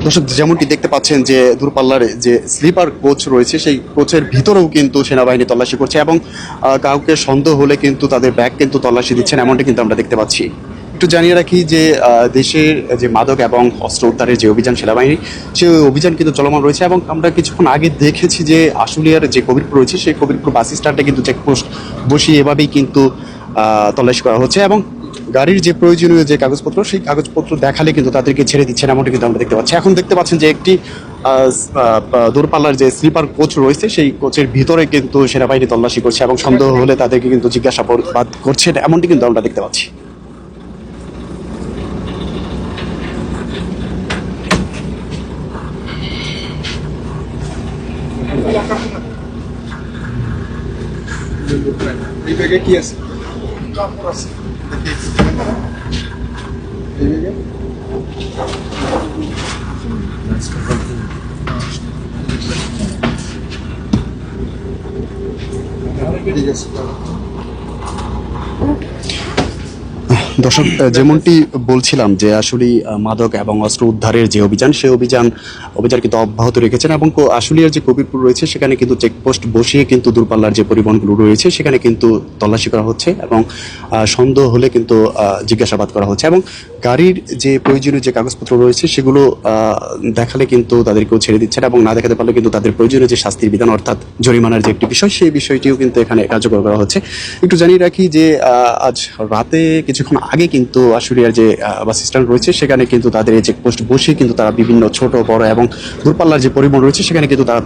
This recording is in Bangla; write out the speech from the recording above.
দর্শক যেমনটি দেখতে পাচ্ছেন যে দূরপাল্লার যে স্লিপার কোচ রয়েছে সেই কোচের ভিতরেও কিন্তু সেনাবাহিনী তল্লাশি করছে এবং কাউকে সন্দেহ হলে কিন্তু তাদের ব্যাগ কিন্তু তল্লাশি দিচ্ছেন, এমনটি কিন্তু আমরা দেখতে পাচ্ছি। একটু জানিয়ে রাখি যে দেশের যে মাদক এবং অস্ত্র উদ্ধারের যে অভিযান সেনাবাহিনী, সেই অভিযান কিন্তু চলমান রয়েছে এবং আমরা কিছুক্ষণ আগে দেখেছি যে আশুলিয়ার যে কবিরপুর রয়েছে সেই কবিরপুর বাস স্ট্যান্ডে কিন্তু চেকপোস্ট বসিয়ে এভাবেই কিন্তু তল্লাশি করা হচ্ছে এবং গাড়ির যে প্রয়োজনীয় যে কাগজপত্র সেই কাগজপত্র দেখালে কিন্তু তাদেরকে ছেড়ে দিচ্ছেন, এমনটি কিন্তু আমরা দেখতে পাচ্ছি। এখন দেখতে পাচ্ছেন যে একটি দূরপাল্লার যে স্লিপার কোচ রয়েছে সেই কোচের ভিতরে কিন্তু সেনাবাহিনী তল্লাশি করছে এবং সন্দেহ হলে তাদেরকে কিন্তু জিজ্ঞাসাবাদ করছেন, এমনটি কিন্তু আমরা দেখতে পাচ্ছি। এই ব্যাগে কি আছে? কাপড় আছে। এই ব্যাগে ঠিক আছে। দর্শক যেমনটি বলছিলাম যে আসলে মাদক এবং অস্ত্র উদ্ধারের যে অভিযান সেই অভিযান কিন্তু অব্যাহত রেখেছেন এবং আশুলিয়ার যে কবিরপুর রয়েছে সেখানে কিন্তু চেকপোস্ট বসিয়ে কিন্তু দূরপাল্লার যে পরিবহনগুলো রয়েছে সেখানে কিন্তু তল্লাশি করা হচ্ছে এবং সন্দেহ হলে কিন্তু জিজ্ঞাসাবাদ করা হচ্ছে এবং গাড়ির যে প্রয়োজনীয় যে কাগজপত্র রয়েছে সেগুলো দেখালে কিন্তু তাদেরকেও ছেড়ে দিচ্ছেন এবং না দেখাতে পারলে কিন্তু তাদের প্রয়োজনীয় যে শাস্তির বিধান অর্থাৎ জরিমানার যে একটি বিষয় সেই বিষয়টিও কিন্তু এখানে কার্যকর করা হচ্ছে। একটু জানিয়ে রাখি যে আজ রাতে কিছুক্ষণ আগে কিন্তু আশুলিয়ার যে বাস স্ট্যান্ড রয়েছে সেখানে কিন্তু তাদের এই চেকপোস্ট বসে কিন্তু তারা বিভিন্ন ছোট বড় এবং দূরপাল্লার যে পরিবহন রয়েছে সেখানে কিন্তু তারা